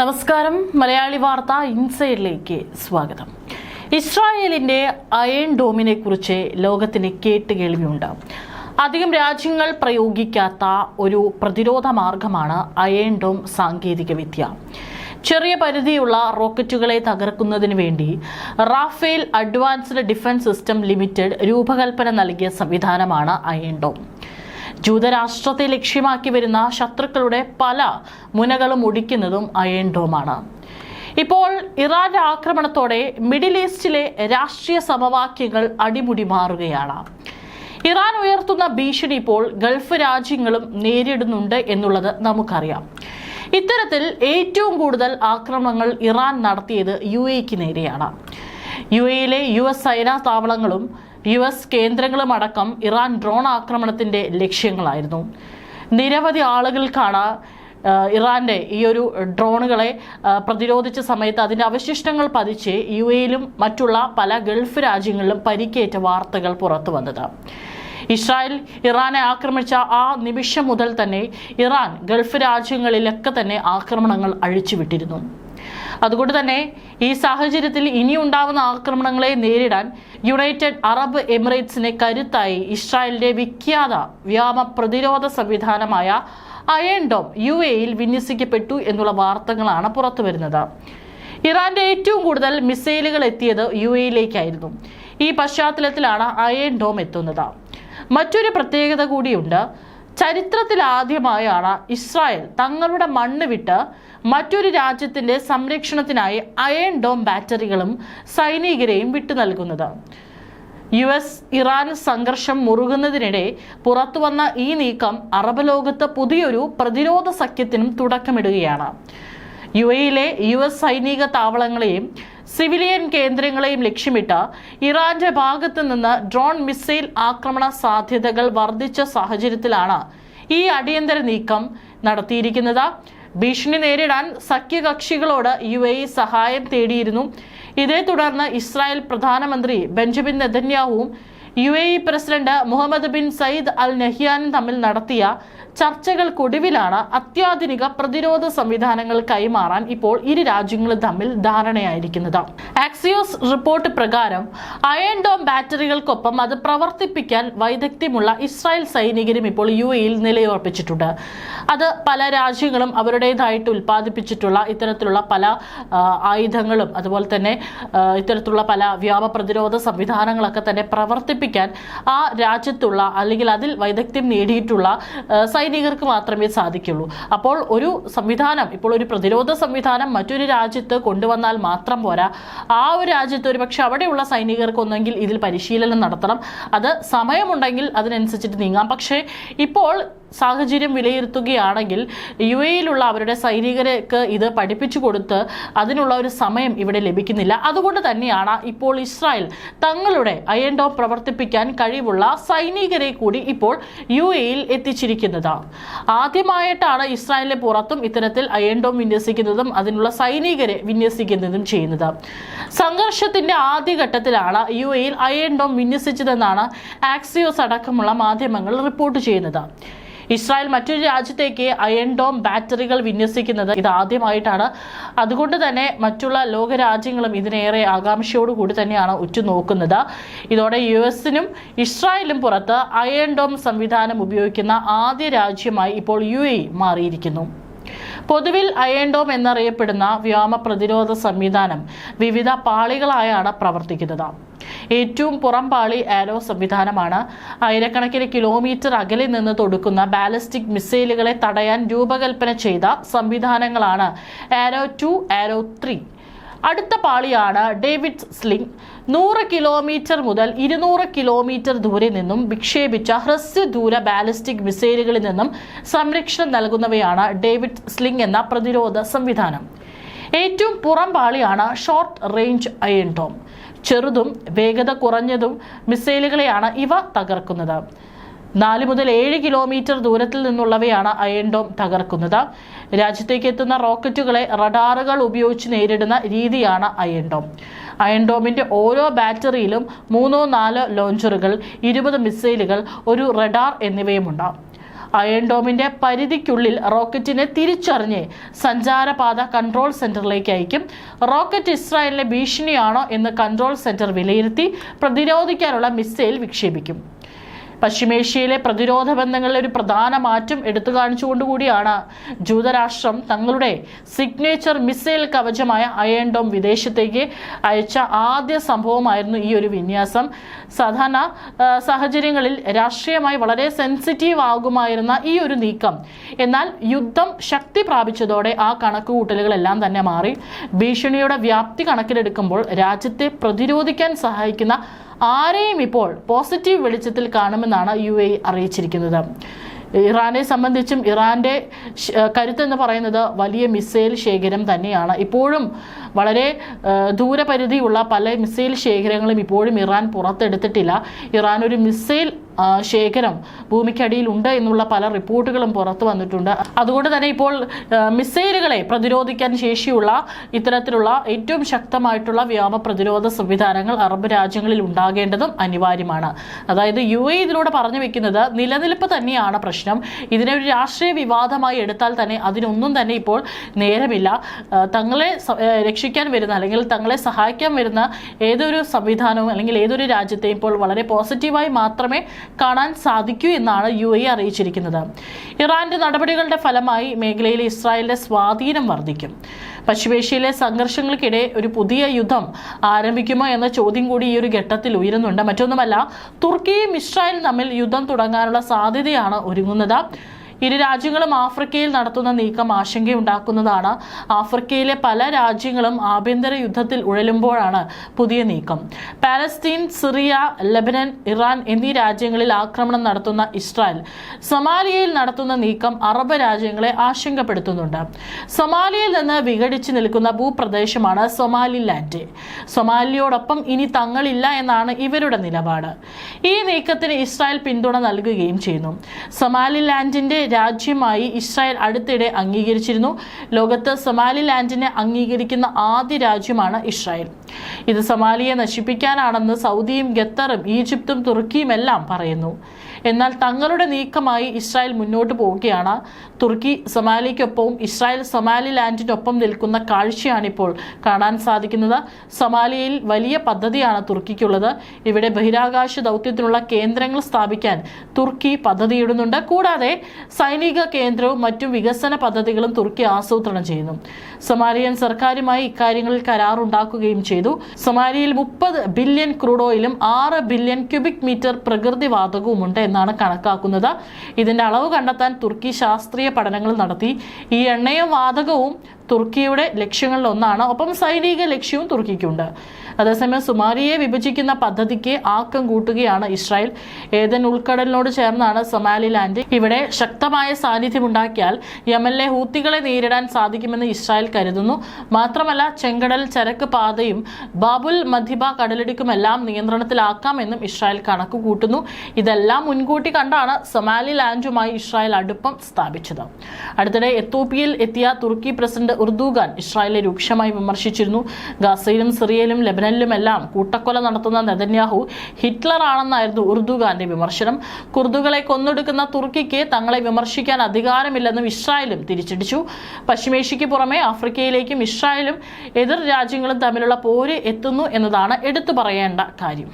നമസ്കാരം. മലയാളി വാർത്ത ഇൻസൈഡിലേക്ക് സ്വാഗതം. ഇസ്രായേലിന്റെ അയൺ ഡോമിനെ കുറിച്ച് ലോകത്തിന് കേട്ടുകേൾവിയുണ്ട്. അധികം രാജ്യങ്ങൾ പ്രയോഗിക്കാത്ത ഒരു പ്രതിരോധ മാർഗമാണ് അയൺ ഡോം സാങ്കേതികവിദ്യ. ചെറിയ പരിധിയുള്ള റോക്കറ്റുകളെ തകർക്കുന്നതിന് വേണ്ടി Rafael advanced defence system limited രൂപകൽപ്പന നൽകിയ സംവിധാനമാണ് അയൺ ഡോം. ജൂതരാഷ്ട്രത്തെ ലക്ഷ്യമാക്കി വരുന്ന ശത്രുക്കളുടെ പല മുനകളും ഒടിക്കുന്നതും അയൺ ഡോമാണ്. ഇപ്പോൾ ഇറാന്റെ ആക്രമണത്തോടെ മിഡിൽ ഈസ്റ്റിലെ രാഷ്ട്രീയ സമവാക്യങ്ങൾ അടിമുടി മാറുകയാണ്. ഇറാൻ ഉയർത്തുന്ന ഭീഷണി ഇപ്പോൾ ഗൾഫ് രാജ്യങ്ങളും നേരിടുന്നുണ്ട് എന്നുള്ളത് നമുക്കറിയാം. ഇത്തരത്തിൽ ഏറ്റവും കൂടുതൽ ആക്രമണങ്ങൾ ഇറാൻ നടത്തിയത് UAEക്ക് നേരെയാണ്. UAEയിലെ US സൈനിക താവളങ്ങളും US കേന്ദ്രങ്ങളും അടക്കം ഇറാൻ ഡ്രോൺ ആക്രമണത്തിന്റെ ലക്ഷ്യങ്ങളായിരുന്നു. നിരവധി ആളുകൾക്കാണ് ഇറാന്റെ ഈ ഒരു ഡ്രോണുകളെ പ്രതിരോധിച്ച സമയത്ത് അതിന്റെ അവശിഷ്ടങ്ങൾ പതിച്ച് UAEയിലും മറ്റുള്ള പല ഗൾഫ് രാജ്യങ്ങളിലും പരിക്കേറ്റ വാർത്തകൾ പുറത്തു വന്നത്. ഇസ്രായേൽ ഇറാനെ ആക്രമിച്ച ആ നിമിഷം മുതൽ തന്നെ ഇറാൻ ഗൾഫ് രാജ്യങ്ങളിലൊക്കെ തന്നെ ആക്രമണങ്ങൾ അഴിച്ചുവിട്ടിരുന്നു. അതുകൊണ്ട് തന്നെ ഈ സാഹചര്യത്തിൽ ഇനിയുണ്ടാവുന്ന ആക്രമണങ്ങളെ നേരിടാൻ യുണൈറ്റഡ് അറബ് എമിറേറ്റ്സിനെ കരുത്തായി ഇസ്രായേലിന്റെ വിഖ്യാത വ്യോമ പ്രതിരോധ സംവിധാനമായ അയൺ ഡോം UAEയിൽ വിന്യസിക്കപ്പെട്ടു എന്നുള്ള വാർത്തകളാണ് പുറത്തു വരുന്നത്. ഇറാന്റെ ഏറ്റവും കൂടുതൽ മിസൈലുകൾ എത്തിയത് UAEയിലേക്കായിരുന്നു. ഈ പശ്ചാത്തലത്തിലാണ് അയൺ ഡോം എത്തുന്നത്. മറ്റൊരു പ്രത്യേകത കൂടിയുണ്ട്. ചരിത്രത്തിലാദ്യമായാണ് ഇസ്രായേൽ തങ്ങളുടെ മണ്ണ് വിട്ട് മറ്റൊരു രാജ്യത്തിന്റെ സംരക്ഷണത്തിനായി അയൺ ഡോം ബാറ്ററികളും സൈനികരെയും വിട്ടു നൽകുന്നത്. US ഇറാൻ സംഘർഷം മുറുകുന്നതിനിടെ പുറത്തുവന്ന ഈ നീക്കം അറബ് ലോകത്ത് പുതിയൊരു പ്രതിരോധ സഖ്യത്തിനും തുടക്കമിടുകയാണ്. UAEയിലെ US സൈനിക താവളങ്ങളെയും സിവിലിയൻ കേന്ദ്രങ്ങളെയും ലക്ഷ്യമിട്ട് ഇറാന്റെ ഭാഗത്തു നിന്ന് ഡ്രോൺ മിസൈൽ ആക്രമണ സാധ്യതകൾ വർദ്ധിച്ച സാഹചര്യത്തിലാണ് ഈ അടിയന്തര നീക്കം നടത്തിയിരിക്കുന്നത്. ഭീഷണി നേരിടാൻ സഖ്യകക്ഷികളോട് UAE സഹായം തേടിയിരുന്നു. ഇതേ തുടർന്ന് ഇസ്രായേൽ പ്രധാനമന്ത്രി ബെഞ്ചമിൻ നെതന്യാഹുവും UAE president Mohammed bin Zayed al നഹ്യാനും തമ്മിൽ നടത്തിയ ചർച്ചകൾക്കൊടുവിലാണ് അത്യാധുനിക പ്രതിരോധ സംവിധാനങ്ങൾ കൈമാറാൻ ഇപ്പോൾ ഇരു രാജ്യങ്ങളും തമ്മിൽ ധാരണയായിരിക്കുന്നത്. ആക്സിയോസ് റിപ്പോർട്ട് പ്രകാരം അയൺ ഡോം ബാറ്ററികൾക്കൊപ്പം അത് പ്രവർത്തിപ്പിക്കാൻ വൈദഗ്ധ്യമുള്ള ഇസ്രായേൽ സൈനികരും ഇപ്പോൾ UAEയിൽ നിലയുറപ്പിച്ചിട്ടുണ്ട്. അത് പല രാജ്യങ്ങളും അവരുടേതായിട്ട് ഉൽപ്പാദിപ്പിച്ചിട്ടുള്ള ഇത്തരത്തിലുള്ള പല ആയുധങ്ങളും അതുപോലെ തന്നെ ഇത്തരത്തിലുള്ള പല വ്യോമ പ്രതിരോധ സംവിധാനങ്ങളൊക്കെ തന്നെ പ്രവർത്തിപ്പിക്കാൻ ആ രാജ്യത്തുള്ള അല്ലെങ്കിൽ അതിൽ വൈദഗ്ധ്യം നേടിയിട്ടുള്ള സൈനികർക്ക് മാത്രമേ സാധിക്കുള്ളൂ. അപ്പോൾ ഒരു സംവിധാനം, ഇപ്പോൾ ഒരു പ്രതിരോധ സംവിധാനം മറ്റൊരു രാജ്യത്ത് കൊണ്ടുവന്നാൽ മാത്രം പോരാ. ആ ഒരു രാജ്യത്ത് ഒരു പക്ഷെ അവിടെയുള്ള സൈനികർക്ക് ഒന്നെങ്കിൽ ഇതിൽ പരിശീലനം നടത്തണം. അത് സമയമുണ്ടെങ്കിൽ അതിനനുസരിച്ചിട്ട് നീങ്ങാം. പക്ഷേ ഇപ്പോൾ സാഹചര്യം വിലയിരുത്തുകയാണെങ്കിൽ UAEയിലുള്ള അവരുടെ സൈനികർക്ക് ഇത് പഠിപ്പിച്ചു കൊടുത്ത് അതിനുള്ള ഒരു സമയം ഇവിടെ ലഭിക്കുന്നില്ല. അതുകൊണ്ട് തന്നെയാണ് ഇപ്പോൾ ഇസ്രായേൽ തങ്ങളുടെ അയൺ ഡോം പ്രവർത്തിപ്പിക്കാൻ കഴിവുള്ള സൈനികരെ കൂടി ഇപ്പോൾ UAEയിൽ എത്തിച്ചിരിക്കുന്നത്. ആദ്യമായിട്ടാണ് ഇസ്രായേലിന് പുറത്തും ഇത്തരത്തിൽ അയൺ ഡോം വിന്യസിക്കുന്നതും അതിനുള്ള സൈനികരെ വിന്യസിക്കുന്നതും ചെയ്യുന്നത്. സംഘർഷത്തിന്റെ ആദ്യഘട്ടത്തിലാണ് UAEയിൽ അയൺ ഡോം വിന്യസിച്ചതെന്നാണ് ആക്സിയോസ് അടക്കമുള്ള മാധ്യമങ്ങൾ റിപ്പോർട്ട് ചെയ്യുന്നത്. ഇസ്രായേൽ മറ്റൊരു രാജ്യത്തേക്ക് അയൺ ഡോം ബാറ്ററികൾ വിന്യസിക്കുന്നത് ഇത് ആദ്യമായിട്ടാണ്. അതുകൊണ്ട് തന്നെ മറ്റുള്ള ലോകരാജ്യങ്ങളും ഇതിനേറെ ആകാംക്ഷയോടുകൂടി തന്നെയാണ് ഉറ്റുനോക്കുന്നത്. ഇതോടെ USനും ഇസ്രായേലും പുറത്ത് അയൺ ഡോം സംവിധാനം ഉപയോഗിക്കുന്ന ആദ്യ രാജ്യമായി ഇപ്പോൾ UAE മാറിയിരിക്കുന്നു. പൊതുവിൽ അയൺ ഡോം എന്നറിയപ്പെടുന്ന വ്യോമ പ്രതിരോധ സംവിധാനം വിവിധ പാളികളായാണ് പ്രവർത്തിക്കുന്നത്. ഏറ്റവും പുറം പാളി ആരോ സംവിധാനമാണ്. ആയിരക്കണക്കിന് കിലോമീറ്റർ അകലെ നിന്ന് തൊടുക്കുന്ന ബാലിസ്റ്റിക് മിസൈലുകളെ തടയാൻ രൂപകൽപ്പന ചെയ്ത സംവിധാനങ്ങളാണ് ആരോ 2, ആരോ 3. അടുത്ത പാളിയാണ് ഡേവിഡ് സ്ലിംഗ്. 100 കിലോമീറ്റർ മുതൽ 200 കിലോമീറ്റർ ദൂരെ നിന്നും വിക്ഷേപിച്ച ഹ്രസ്വദൂര ബാലിസ്റ്റിക് മിസൈലുകളിൽ നിന്നും സംരക്ഷണം നൽകുന്നവയാണ് ഡേവിഡ് സ്ലിംഗ് എന്ന പ്രതിരോധ സംവിധാനം. ഏറ്റവും പുറം പാളിയാണ് ഷോർട്ട് റേഞ്ച് അയൺ ഡോം. ചെറുതും വേഗത കുറഞ്ഞതും മിസൈലുകളെയാണ് ഇവ തകർക്കുന്നത്. 4 മുതൽ 7 കിലോമീറ്റർ ദൂരത്തിൽ നിന്നുള്ളവയാണ് അയൺ ഡോം തകർക്കുന്നത്. രാജ്യത്തേക്ക് എത്തുന്ന റോക്കറ്റുകളെ റഡാറുകൾ ഉപയോഗിച്ച് നേരിടുന്ന രീതിയാണ് അയൺ ഡോം. അയൺ ഡോമിന്റെ ഓരോ ബാറ്ററിയിലും 3-4 ലോഞ്ചറുകൾ, 20 മിസൈലുകൾ, ഒരു റഡാർ എന്നിവയുമുണ്ടാകും. അയൺ ഡോമിന്റെ പരിധിക്കുള്ളിൽ റോക്കറ്റിനെ തിരിച്ചറിഞ്ഞ് സഞ്ചാരപാത കൺട്രോൾ സെന്ററിലേക്ക് അയക്കും. റോക്കറ്റ് ഇസ്രായേലിനെ ഭീഷണിയാണോ എന്ന് കൺട്രോൾ സെന്റർ വിലയിരുത്തി പ്രതിരോധിക്കാനുള്ള മിസൈൽ വിക്ഷേപിക്കും. പശ്ചിമേഷ്യയിലെ പ്രതിരോധ ബന്ധങ്ങളിൽ ഒരു പ്രധാന മാറ്റം എടുത്തു കാണിച്ചുകൊണ്ടുകൂടിയാണ് ജൂതരാഷ്ട്രം തങ്ങളുടെ സിഗ്നേച്ചർ മിസൈൽ കവചമായ അയൺ ഡോം വിദേശത്തേക്ക് അയച്ച ആദ്യ സംഭവമായിരുന്നു ഈ ഒരു വിന്യാസം. സാധാരണ സാഹചര്യങ്ങളിൽ രാഷ്ട്രീയമായി വളരെ സെൻസിറ്റീവ് ആകുമായിരുന്ന ഈ ഒരു നീക്കം എന്നാൽ യുദ്ധം ശക്തി പ്രാപിച്ചതോടെ ആ കണക്കുകൂട്ടലുകളെല്ലാം തന്നെ മാറി. ഭീഷണിയുടെ വ്യാപ്തി കണക്കിലെടുക്കുമ്പോൾ രാജ്യത്തെ പ്രതിരോധിക്കാൻ സഹായിക്കുന്ന ആരെയും ഇപ്പോൾ പോസിറ്റീവ് വെളിച്ചത്തിൽ കാണുമെന്നാണ് UAE അറിയിച്ചിരിക്കുന്നത്. ഇറാനെ സംബന്ധിച്ചും ഇറാന്റെ കരുത്തെന്ന് പറയുന്നത് വലിയ മിസൈൽ ശേഖരം തന്നെയാണ്. ഇപ്പോഴും വളരെ ദൂരപരിധിയുള്ള പല മിസൈൽ ശേഖരങ്ങളും ഇപ്പോഴും ഇറാൻ പുറത്തെടുത്തിട്ടില്ല. ഇറാൻ ഒരു മിസൈൽ ശേഖരം ഭൂമിക്കടിയിൽ ഉണ്ട് എന്നുള്ള പല റിപ്പോർട്ടുകളും പുറത്തു വന്നിട്ടുണ്ട്. അതുകൊണ്ട് തന്നെ ഇപ്പോൾ മിസൈലുകളെ പ്രതിരോധിക്കാൻ ശേഷിയുള്ള ഇത്തരത്തിലുള്ള ഏറ്റവും ശക്തമായിട്ടുള്ള വ്യോമ പ്രതിരോധ സംവിധാനങ്ങൾ അറബ് രാജ്യങ്ങളിൽ ഉണ്ടാകേണ്ടതും അനിവാര്യമാണ്. അതായത് UAE ഇതിലൂടെ പറഞ്ഞു വെക്കുന്നത് നിലനിൽപ്പ് തന്നെയാണ് പ്രശ്നം. ഇതിനെ ഒരു രാഷ്ട്രീയ വിവാദമായി എടുത്താൽ തന്നെ അതിനൊന്നും തന്നെ ഇപ്പോൾ നേരമില്ല. തങ്ങളെ രക്ഷിക്കാൻ വരുന്ന അല്ലെങ്കിൽ തങ്ങളെ സഹായിക്കാൻ വരുന്ന ഏതൊരു സംവിധാനവും അല്ലെങ്കിൽ ഏതൊരു രാജ്യത്തെയും ഇപ്പോൾ വളരെ പോസിറ്റീവായി മാത്രമേ കാണാൻ സാധിക്കൂ എന്നാണ് UAE അറിയിച്ചിരിക്കുന്നത്. ഇറാന്റെ നടപടികളുടെ ഫലമായി മേഖലയിൽ ഇസ്രായേലിന്റെ സ്വാധീനം വർദ്ധിക്കും. പശ്ചിമേഷ്യയിലെ സംഘർഷങ്ങൾക്കിടെ ഒരു പുതിയ യുദ്ധം ആരംഭിക്കുമോ എന്ന ചോദ്യം കൂടി ഈ ഒരു ഘട്ടത്തിൽ ഉയരുന്നുണ്ട്. മറ്റൊന്നുമല്ല, തുർക്കിയും ഇസ്രായേലും തമ്മിൽ യുദ്ധം തുടങ്ങാനുള്ള സാധ്യതയാണ് ഒരുങ്ങുന്നത്. ഇരു രാജ്യങ്ങളും ആഫ്രിക്കയിൽ നടത്തുന്ന നീക്കം ആശങ്കയുണ്ടാക്കുന്നതാണ്. ആഫ്രിക്കയിലെ പല രാജ്യങ്ങളും ആഭ്യന്തര യുദ്ധത്തിൽ ഉഴലുമ്പോഴാണ് പുതിയ നീക്കം. പാലസ്തീൻ, സിറിയ, ലെബനൻ, ഇറാൻ എന്നീ രാജ്യങ്ങളിൽ ആക്രമണം നടത്തുന്ന ഇസ്രായേൽ സൊമാലിയയിൽ നടത്തുന്ന നീക്കം അറബ് രാജ്യങ്ങളെ ആശങ്കപ്പെടുത്തുന്നുണ്ട്. സൊമാലിയയിൽ നിന്ന് വിഘടിച്ചു നിൽക്കുന്ന ഭൂപ്രദേശമാണ് സൊമാലിലാൻഡ്. സൊമാലിയോടൊപ്പം ഇനി തങ്ങളില്ല എന്നാണ് ഇവരുടെ നിലപാട്. ഈ നീക്കത്തിന് ഇസ്രായേൽ പിന്തുണ നൽകുകയും ചെയ്യുന്നു. സൊമാലിലാൻഡിന്റെ രാജ്യമായി ഇസ്രായേൽ അടുത്തിടെ അംഗീകരിച്ചിരുന്നു. ലോകത്ത് സൊമാലിലാൻഡിനെ അംഗീകരിക്കുന്ന ആദ്യ രാജ്യമാണ് ഇസ്രായേൽ. ഇത് സൊമാലിയെ നശിപ്പിക്കാനാണെന്ന് സൗദിയും ഖത്തറും ഈജിപ്തും തുർക്കിയും എല്ലാം പറയുന്നു. എന്നാൽ തങ്ങളുടെ നീക്കമായി ഇസ്രായേൽ മുന്നോട്ട് പോവുകയാണ്. തുർക്കി സൊമാലിക്കൊപ്പവും ഇസ്രായേൽ സൊമാലിലാൻഡിനൊപ്പം നിൽക്കുന്ന കാഴ്ചയാണിപ്പോൾ കാണാൻ സാധിക്കുന്നത്. സൊമാലിയയിൽ വലിയ പദ്ധതിയാണ് തുർക്കിക്കുള്ളത്. ഇവിടെ ബഹിരാകാശ ദൗത്യത്തിനുള്ള കേന്ദ്രങ്ങൾ സ്ഥാപിക്കാൻ തുർക്കി പദ്ധതിയിടുന്നുണ്ട്. കൂടാതെ സൈനിക കേന്ദ്രവും മറ്റു വികസന പദ്ധതികളും തുർക്കി ആസൂത്രണം ചെയ്യുന്നു. സൊമാലിയൻ സർക്കാരുമായി ഇക്കാര്യങ്ങളിൽ കരാറുണ്ടാക്കുകയും ചെയ്തു. സൊമാലിയയിൽ 30 ബില്യൺ ക്രൂഡ് ഓയിലും 6 ബില്യൺ ക്യൂബിക് മീറ്റർ പ്രകൃതിവാതകവും ഉണ്ട് എന്നാണ് കണക്കാക്കുന്നത്. ഇതിന്റെ അളവ് കണ്ടെത്താൻ തുർക്കി ശാസ്ത്രീയ പഠനങ്ങൾ നടത്തി. ഈ എണ്ണയും വാതകവും തുർക്കിയുടെ ലക്ഷ്യങ്ങളിൽ ഒന്നാണ്. ഒപ്പം സൈനിക ലക്ഷ്യവും തുർക്കിക്കുണ്ട്. അതേസമയം സൊമാലിയയെ വിഭജിക്കുന്ന പദ്ധതിക്ക് ആക്കം കൂട്ടുകയാണ് ഇസ്രായേൽ. ഏദൻ ഉൾക്കടലിനോട് ചേർന്നാണ് സൊമാലിലാൻഡ്. ഇവിടെ ശക്തമായ സാന്നിധ്യം ഉണ്ടാക്കിയാൽ യമനിലെ ഹൂത്തികളെ നേരിടാൻ സാധിക്കുമെന്ന് ഇസ്രായേൽ കരുതുന്നു. മാത്രമല്ല, ചെങ്കടൽ ചരക്ക് പാതയും ബാബുൽ മദ്ദിബ കടലിടുക്കുമെല്ലാം നിയന്ത്രണത്തിലാക്കാമെന്നും ഇസ്രായേൽ കണക്ക് കൂട്ടുന്നു. ഇതെല്ലാം മുൻകൂട്ടി കണ്ടാണ് സൊമാലിലാൻഡുമായി ഇസ്രായേൽ അടുപ്പം സ്ഥാപിച്ചത്. അടുത്തിടെ എത്യോപ്യയിൽ എത്തിയ തുർക്കി പ്രസിഡന്റ് ഉർദുഗാൻ ഇസ്രായേലിനെ രൂക്ഷമായി വിമർശിച്ചിരുന്നു. ഗാസയിലും സിറിയയിലും ലെബനനിലുമെല്ലാം കൂട്ടക്കൊല നടത്തുന്ന നെതന്യാഹു ഹിറ്റ്ലർ ആണെന്നായിരുന്നു ഉർദുഗാന്റെ വിമർശനം. കുർദുകളെ കൊന്നൊടുക്കുന്ന തുർക്കിക്ക് തങ്ങളെ വിമർശിക്കാൻ അധികാരമില്ലെന്നും ഇസ്രായേലും തിരിച്ചടിച്ചു. പശ്ചിമേഷ്യയ്ക്ക് പുറമെ ആഫ്രിക്കയിലേക്കും ഇസ്രായേലും എതിർ രാജ്യങ്ങളും തമ്മിലുള്ള പോര് എത്തുന്നു എന്നതാണ് എടുത്തു പറയേണ്ട കാര്യം.